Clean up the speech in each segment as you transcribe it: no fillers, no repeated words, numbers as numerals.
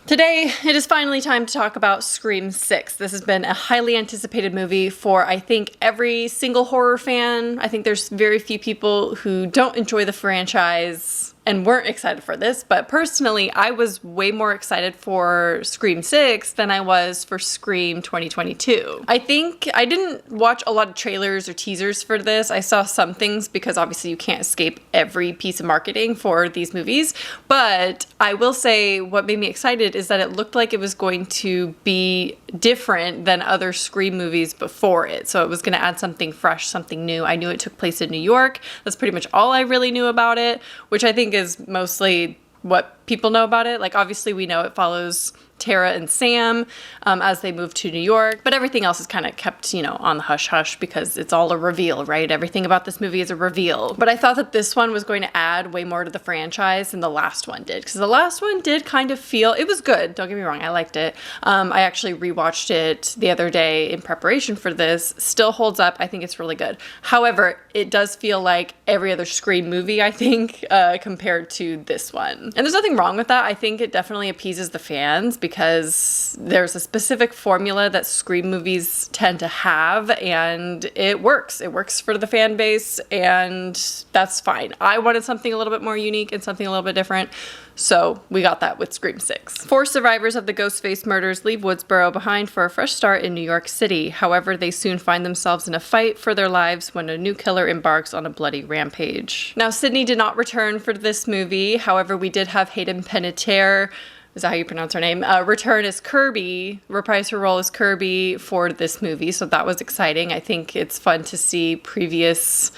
Today, it is finally time to talk about Scream 6. This has been a highly anticipated movie for, I think, every single horror fan. I think there's very few people who don't enjoy the franchise and weren't excited for this, but personally, I was way more excited for Scream 6 than I was for Scream 2022. I think I didn't watch a lot of trailers or teasers for this. I saw some things because obviously you can't escape every piece of marketing for these movies, but I will say what made me excited is that it looked like it was going to be different than other Scream movies before it. So it was going to add something fresh, something new. I knew it took place in New York. That's pretty much all I really knew about it, which I think is mostly what people know about it. Like, obviously we know it follows Tara and Sam as they move to New York, but everything else is kind of kept, you know, on the hush hush because it's all a reveal, right? Everything about this movie is a reveal. But I thought that this one was going to add way more to the franchise than the last one did, because the last one did kind of feel, it was good, don't get me wrong, I liked it. I actually rewatched it the other day in preparation for this. Still holds up. I think it's really good. However, it does feel like every other Scream movie, I think, compared to this one. And there's nothing wrong with that. I think it definitely appeases the fans because there's a specific formula that Scream movies tend to have, and it works. It works for the fan base, and that's fine. I wanted something a little bit more unique and something a little bit different, so we got that with Scream 6. 4 survivors of the Ghostface murders leave Woodsboro behind for a fresh start in New York City. However, they soon find themselves in a fight for their lives when a new killer embarks on a bloody rampage. Now, Sydney did not return for this movie. However, we did have Hayden Panettiere, is that how you pronounce her name? Return as Kirby, reprise her role as Kirby for this movie, so that was exciting. I think it's fun to see previous,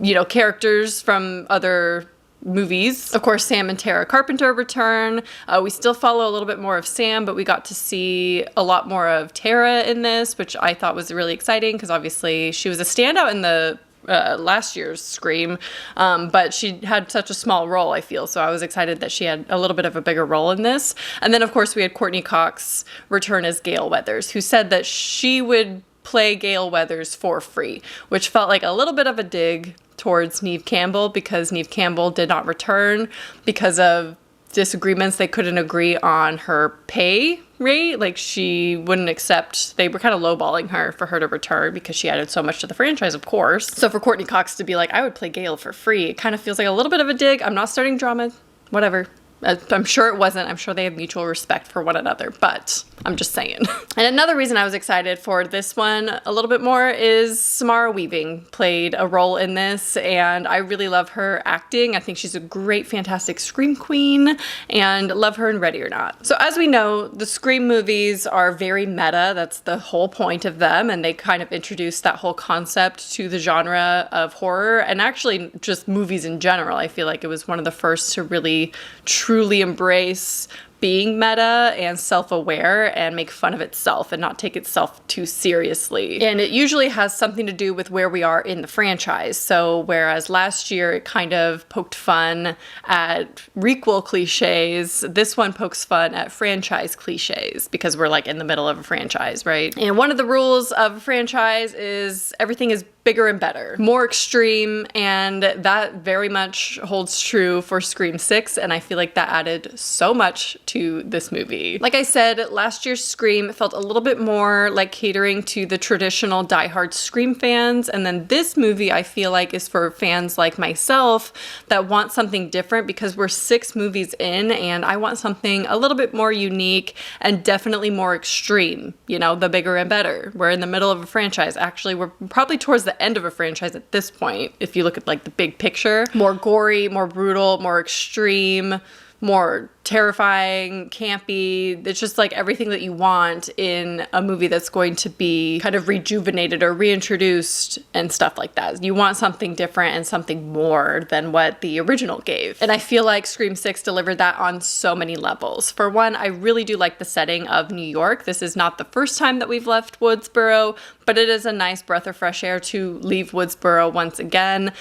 you know, characters from other movies. Of course, Sam and Tara Carpenter return. We still follow a little bit more of Sam, but we got to see a lot more of Tara in this, which I thought was really exciting because obviously she was a standout in the last year's Scream, but she had such a small role, I feel, so I was excited that she had a little bit of a bigger role in this. And then, of course, we had Courtney Cox return as Gale Weathers, who said that she would play Gale Weathers for free, which felt like a little bit of a dig towards Neve Campbell, because Neve Campbell did not return because of disagreements. They couldn't agree on her pay rate. Like, she wouldn't accept, they were kind of lowballing her for her to return because she added so much to the franchise, of course. So for Courtney Cox to be like, I would play Gale for free, it kind of feels like a little bit of a dig. I'm not starting drama, whatever. I'm sure it wasn't. I'm sure they have mutual respect for one another, but I'm just saying. And another reason I was excited for this one a little bit more is Samara Weaving played a role in this, and I really love her acting. I think she's a great, fantastic Scream queen, and love her in Ready or Not. So as we know, the Scream movies are very meta. That's the whole point of them, and they kind of introduced that whole concept to the genre of horror, and actually just movies in general. I feel like it was one of the first to really truly embrace being meta and self-aware and make fun of itself and not take itself too seriously. And it usually has something to do with where we are in the franchise. So whereas last year it kind of poked fun at requel cliches, this one pokes fun at franchise cliches because we're like in the middle of a franchise, right? And one of the rules of a franchise is everything is bigger and better, more extreme, and that very much holds true for Scream 6, and I feel like that added so much to this movie. Like I said, last year's Scream felt a little bit more like catering to the traditional diehard Scream fans, and then this movie I feel like is for fans like myself that want something different because we're 6 movies in and I want something a little bit more unique and definitely more extreme, you know, the bigger and better. We're in the middle of a franchise. Actually, we're probably towards the end of a franchise at this point, if you look at like the big picture. More gory, more brutal, more extreme, more terrifying, campy. It's just like everything that you want in a movie that's going to be kind of rejuvenated or reintroduced and stuff like that. You want something different and something more than what the original gave. And I feel like Scream 6 delivered that on so many levels. For one, I really do like the setting of New York. This is not the first time that we've left Woodsboro, but it is a nice breath of fresh air to leave Woodsboro once again,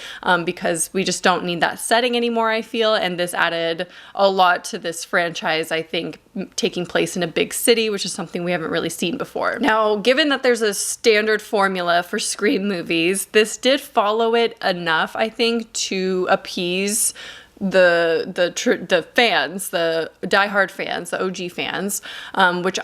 because we just don't need that setting anymore, I feel, and this added a lot to this franchise, I think, taking place in a big city, which is something we haven't really seen before. Now, given that there's a standard formula for Scream movies, this did follow it enough, I think, to appease the fans, the diehard fans, the OG fans, which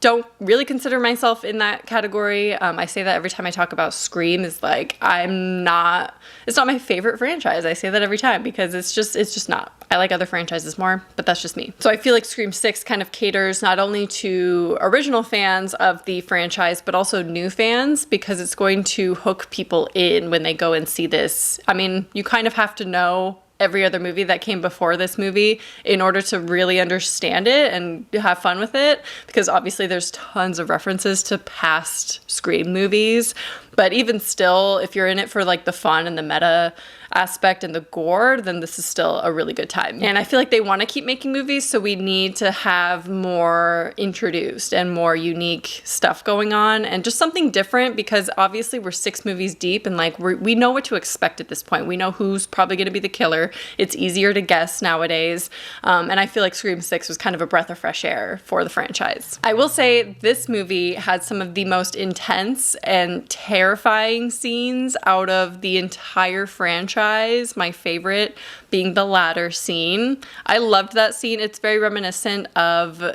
don't really consider myself in that category. I say that every time I talk about Scream, is like, it's not my favorite franchise. I say that every time because it's just not. I like other franchises more, but that's just me. So I feel like Scream 6 kind of caters not only to original fans of the franchise, but also new fans, because it's going to hook people in when they go and see this. I mean, you kind of have to know every other movie that came before this movie in order to really understand it and have fun with it, because obviously there's tons of references to past Scream movies. But even still, if you're in it for like the fun and the meta aspect and the gore, then this is still a really good time. And I feel like they want to keep making movies, so we need to have more introduced and more unique stuff going on and just something different, because obviously we're 6 movies deep and like we know what to expect at this point. We know who's probably going to be the killer. It's easier to guess nowadays. And I feel like Scream 6 was kind of a breath of fresh air for the franchise. I will say this movie had some of the most intense and terrifying scenes out of the entire franchise. My favorite being the ladder scene. I loved that scene. It's very reminiscent of,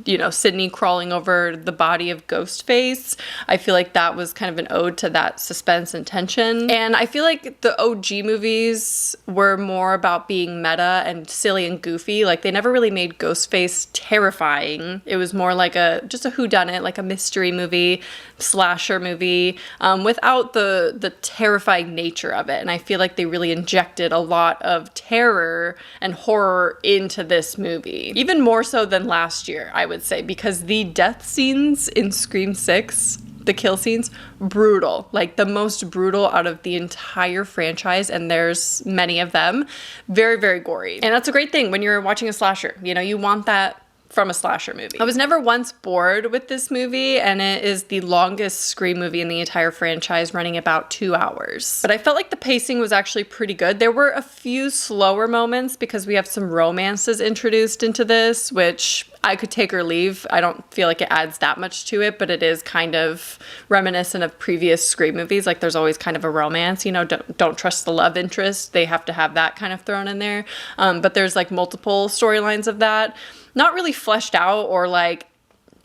you know, Sydney crawling over the body of Ghostface. I feel like that was kind of an ode to that suspense and tension. And I feel like the OG movies were more about being meta and silly and goofy. Like, they never really made Ghostface terrifying. It was more like just a whodunit, like a mystery movie, slasher movie, without the terrifying nature of it. And I feel like they really injected a lot of terror and horror into this movie, even more so than last year, I would say, because the death scenes in Scream 6, the kill scenes, brutal. Like, the most brutal out of the entire franchise, and there's many of them. Very, very gory. And that's a great thing when you're watching a slasher. You know, you want that from a slasher movie. I was never once bored with this movie, and it is the longest Scream movie in the entire franchise, running about 2 hours. But I felt like the pacing was actually pretty good. There were a few slower moments because we have some romances introduced into this, which I could take or leave. I don't feel like it adds that much to it, but it is kind of reminiscent of previous Scream movies. Like, there's always kind of a romance, you know, don't trust the love interest. They have to have that kind of thrown in there. But there's like multiple storylines of that. Not really fleshed out or like,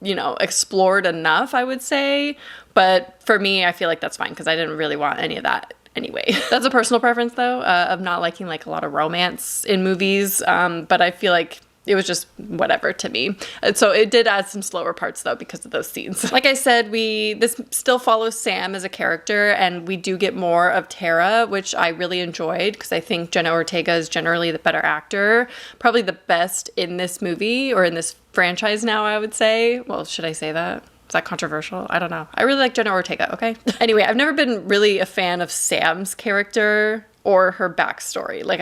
you know, explored enough, I would say. But for me, I feel like that's fine because I didn't really want any of that anyway. That's a personal preference though, of not liking like a lot of romance in movies. But I feel like it was just whatever to me. And so it did add some slower parts though because of those scenes. Like I said, this still follows Sam as a character, and we do get more of Tara, which I really enjoyed because I think Jenna Ortega is generally the better actor. Probably the best in this movie or in this franchise now, I would say. Well, should I say that? Is that controversial? I don't know. I really like Jenna Ortega, okay? Anyway, I've never been really a fan of Sam's character or her backstory. Like,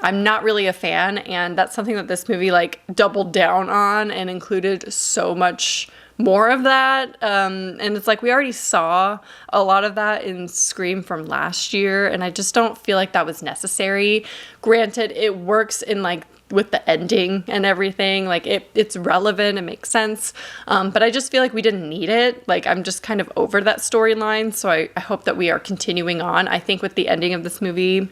I'm not really a fan, and that's something that this movie like doubled down on and included so much more of that. And it's like we already saw a lot of that in Scream from last year, and I just don't feel like that was necessary. Granted, it works in like with the ending and everything, like it's relevant, it makes sense, but I just feel like we didn't need it. Like, I'm just kind of over that storyline, so I hope that we are continuing on. I think with the ending of this movie,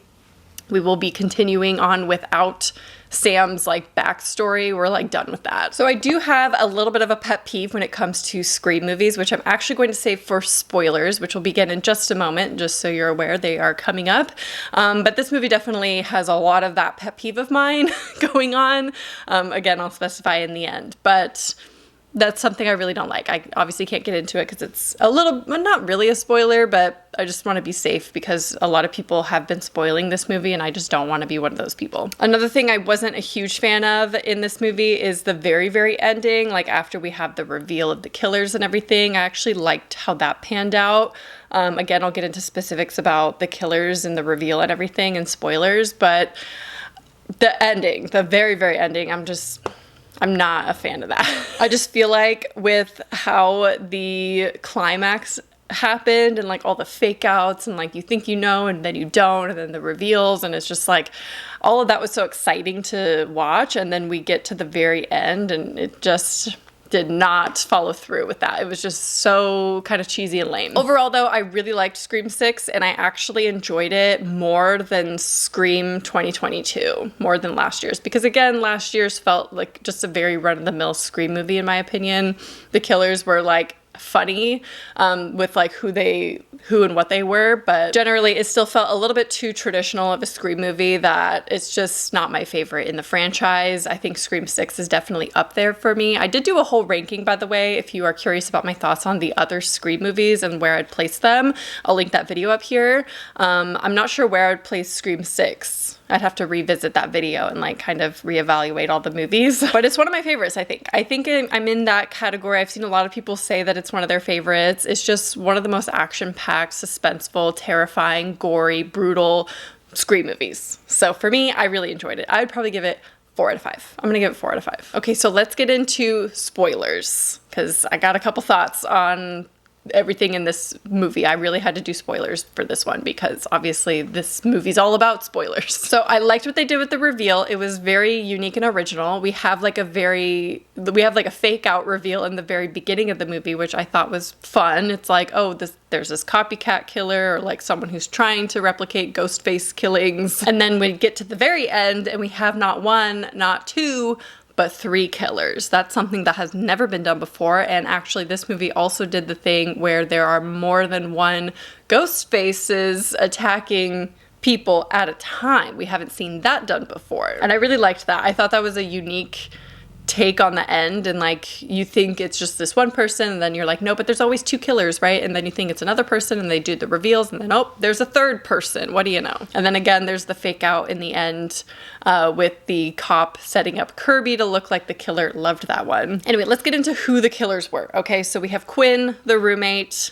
we will be continuing on without Sam's like backstory. We're like done with that. So I do have a little bit of a pet peeve when it comes to Scream movies, which I'm actually going to save for spoilers, which will begin in just a moment, just so you're aware they are coming up. But this movie definitely has a lot of that pet peeve of mine going on. Again, I'll specify in the end, but that's something I really don't like. I obviously can't get into it because it's a little, well, not really a spoiler, but I just want to be safe because a lot of people have been spoiling this movie and I just don't want to be one of those people. Another thing I wasn't a huge fan of in this movie is the very, very ending. Like, after we have the reveal of the killers and everything, I actually liked how that panned out. Again, I'll get into specifics about the killers and the reveal and everything and spoilers, but the ending, the very, very ending, I'm not a fan of that. I just feel like with how the climax happened and like all the fake outs and like you think you know and then you don't, and then the reveals, and it's just like all of that was so exciting to watch, and then we get to the very end and it just did not follow through with that. It was just so kind of cheesy and lame. Overall, though, I really liked Scream 6, and I actually enjoyed it more than Scream 2022, more than last year's. Because again, last year's felt like just a very run-of-the-mill Scream movie, in my opinion. The killers were like funny with like who and what they were, but generally it still felt a little bit too traditional of a Scream movie that it's just not my favorite in the franchise. I think Scream 6 is definitely up there for me. I did do a whole ranking, by the way, if you are curious about my thoughts on the other Scream movies and where I'd place them. I'll link that video up here. I'm not sure where I'd place Scream 6. I'd have to revisit that video and like kind of reevaluate all the movies. But it's one of my favorites, I think. I think I'm in that category. I've seen a lot of people say that it's one of their favorites. It's just one of the most action-packed, suspenseful, terrifying, gory, brutal Scream movies. So for me, I really enjoyed it. I would probably give it 4 out of 5. I'm gonna give it 4 out of 5. Okay, so let's get into spoilers, because I got a couple thoughts on everything in this movie. I really had to do spoilers for this one because obviously this movie's all about spoilers. So I liked what they did with the reveal. It was very unique and original. We have like a fake out reveal in the very beginning of the movie, which I thought was fun. It's like, oh, there's this copycat killer, or like someone who's trying to replicate ghost face killings. And then we get to the very end and we have not one, not two, but 3 killers. That's something that has never been done before. And actually this movie also did the thing where there are more than one ghost faces attacking people at a time. We haven't seen that done before. And I really liked that. I thought that was a unique take on the end, and like you think it's just this one person, and then you're like, no, but there's always 2 killers, right? And then you think it's another person, and they do the reveals, and then oh, there's a 3rd person. What do you know? And then again, there's the fake out in the end with the cop setting up Kirby to look like the killer. Loved that one. Anyway, let's get into who the killers were. Okay, so we have Quinn, the roommate.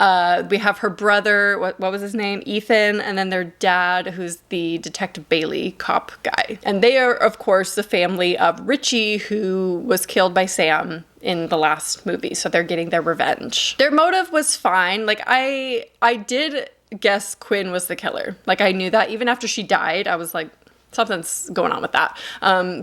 We have her brother, what was his name? Ethan, and then their dad, who's the Detective Bailey cop guy. And they are, of course, the family of Richie, who was killed by Sam in the last movie. So they're getting their revenge. Their motive was fine. Like, I did guess Quinn was the killer. Like, I knew that. Even after she died, I was like, something's going on with that.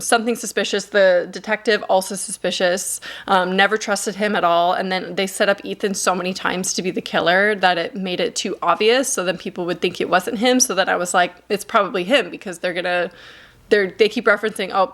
Something suspicious. The detective also suspicious. Never trusted him at all. And then they set up Ethan so many times to be the killer that it made it too obvious. So then people would think it wasn't him. So that I was like, it's probably him, because they keep referencing, oh,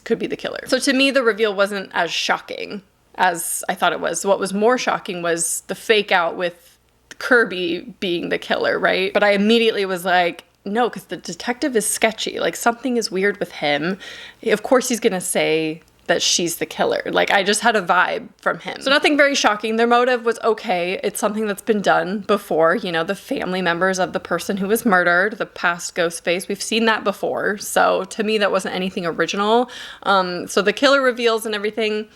could be the killer. So to me, the reveal wasn't as shocking as I thought it was. What was more shocking was the fake out with Kirby being the killer, right? But I immediately was like, no, because the detective is sketchy. Like, something is weird with him. Of course he's gonna say that she's the killer. Like, I just had a vibe from him. So nothing very shocking. Their motive was okay. It's something that's been done before. You know, the family members of the person who was murdered, the past ghost face. We've seen that before. So to me, that wasn't anything original. So the killer reveals and everything,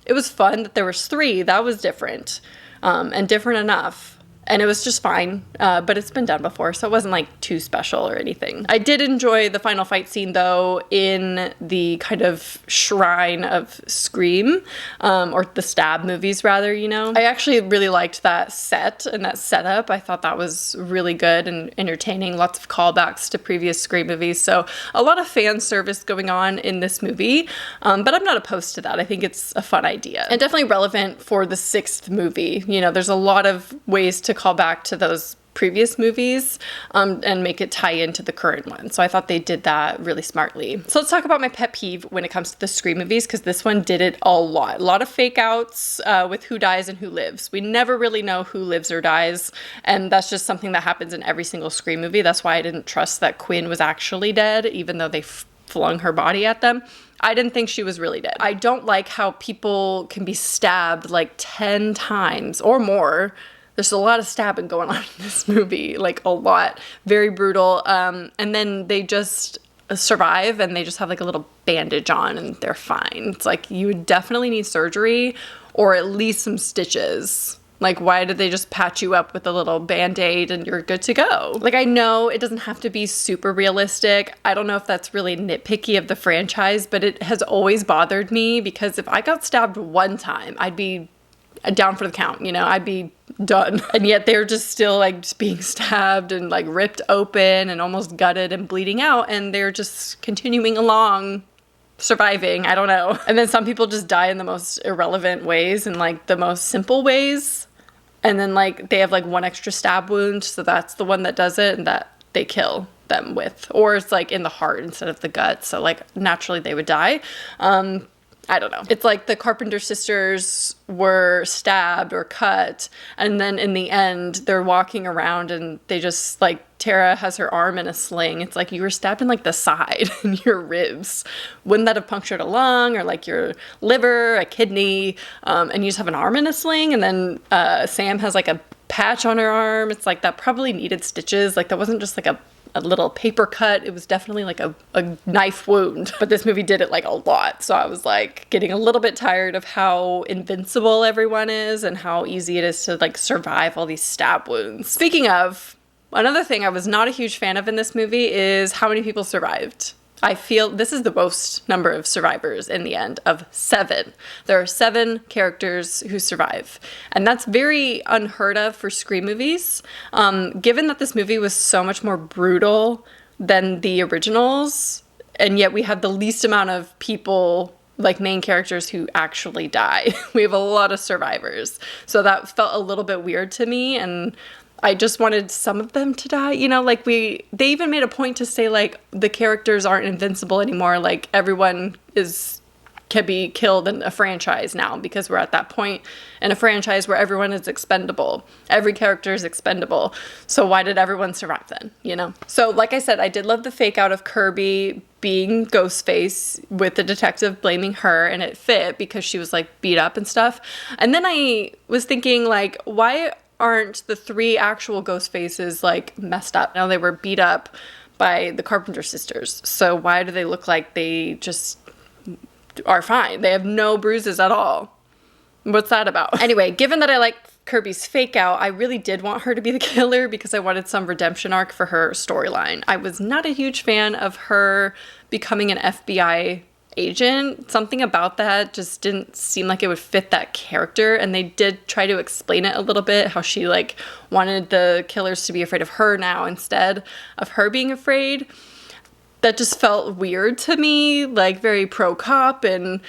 it was fun that there was 3. That was different, and different enough. And it was just fine, but it's been done before, so it wasn't like too special or anything. I did enjoy the final fight scene, though, in the kind of shrine of Scream, or the Stab movies, rather, you know. I actually really liked that set and that setup. I thought that was really good and entertaining. Lots of callbacks to previous Scream movies, so a lot of fan service going on in this movie, but I'm not opposed to that. I think it's a fun idea and definitely relevant for the 6th movie. You know, there's a lot of ways to call back to those previous movies and make it tie into the current one. So I thought they did that really smartly. So let's talk about my pet peeve when it comes to the Scream movies, because this one did it a lot. A lot of fake outs with who dies and who lives. We never really know who lives or dies, and that's just something that happens in every single Scream movie. That's why I didn't trust that Quinn was actually dead, even though they flung her body at them. I didn't think she was really dead. I don't like how people can be stabbed like 10 times or more. There's a lot of stabbing going on in this movie, like a lot. Very brutal. And then they just survive and they just have like a little bandage on and they're fine. It's like, you would definitely need surgery or at least some stitches. Like, why did they just patch you up with a little Band-Aid and you're good to go? Like, I know it doesn't have to be super realistic. I don't know if that's really nitpicky of the franchise, but it has always bothered me because if I got stabbed one time, I'd be down for the count, you know, I'd be done. And yet they're just still like just being stabbed and like ripped open and almost gutted and bleeding out, and they're just continuing along surviving. I don't know. And then some people just die in the most irrelevant ways and like the most simple ways. And then like they have like one extra stab wound, so that's the one that does it and that they kill them with. Or it's like in the heart instead of the gut, so like naturally they would die. I don't know. It's like the Carpenter sisters were stabbed or cut, and then in the end, they're walking around and they just, like, Tara has her arm in a sling. It's like you were stabbed in, like, the side and your ribs. Wouldn't that have punctured a lung or, like, your liver, a kidney, and you just have an arm in a sling? And then Sam has, like, a patch on her arm. It's like that probably needed stitches. Like, that wasn't just, like, a little paper cut. It was definitely like a knife wound, but this movie did it like a lot. So I was like getting a little bit tired of how invincible everyone is and how easy it is to like survive all these stab wounds. Speaking of, another thing I was not a huge fan of in this movie is how many people survived. I feel this is the most number of survivors in the end, of 7. There are 7 characters who survive. And that's very unheard of for Scream movies. Given that this movie was so much more brutal than the originals, and yet we have the least amount of people, like main characters, who actually die. We have a lot of survivors. So that felt a little bit weird to me, and I just wanted some of them to die, you know, like they even made a point to say like the characters aren't invincible anymore, like everyone can be killed in a franchise now, because we're at that point in a franchise where everyone is expendable. Every character is expendable. So why did everyone survive then, you know? So like I said, I did love the fake out of Kirby being Ghostface with the detective blaming her, and it fit because she was like beat up and stuff. And then I was thinking like, why aren't the 3 actual ghost faces like messed up? Now they were beat up by the Carpenter sisters, so why do they look like they just are fine? They have no bruises at all. What's that about? Anyway, given that I like Kirby's fake out, I really did want her to be the killer because I wanted some redemption arc for her storyline. I was not a huge fan of her becoming an FBI agent. Something about that just didn't seem like it would fit that character, and they did try to explain it a little bit, how she like wanted the killers to be afraid of her now instead of her being afraid. That just felt weird to me, like very pro-cop, and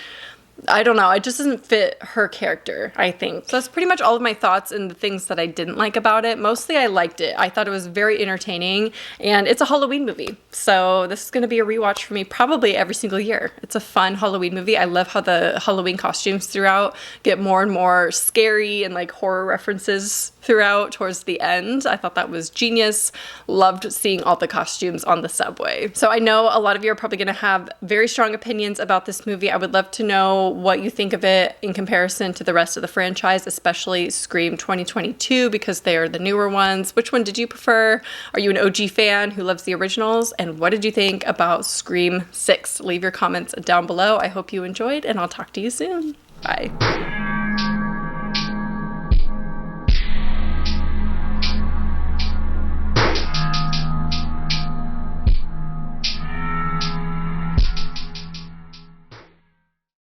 I don't know, it just doesn't fit her character, I think. So that's pretty much all of my thoughts and the things that I didn't like about it. Mostly I liked it. I thought it was very entertaining, and it's a Halloween movie. So this is going to be a rewatch for me probably every single year. It's a fun Halloween movie. I love how the Halloween costumes throughout get more and more scary and like horror references throughout towards the end. I thought that was genius. Loved seeing all the costumes on the subway. So I know a lot of you are probably going to have very strong opinions about this movie. I would love to know what you think of it in comparison to the rest of the franchise, especially Scream 2022, because they are the newer ones. Which one did you prefer? Are you an OG fan who loves the originals? And what did you think about Scream 6? Leave your comments down below. I hope you enjoyed, and I'll talk to you soon. Bye.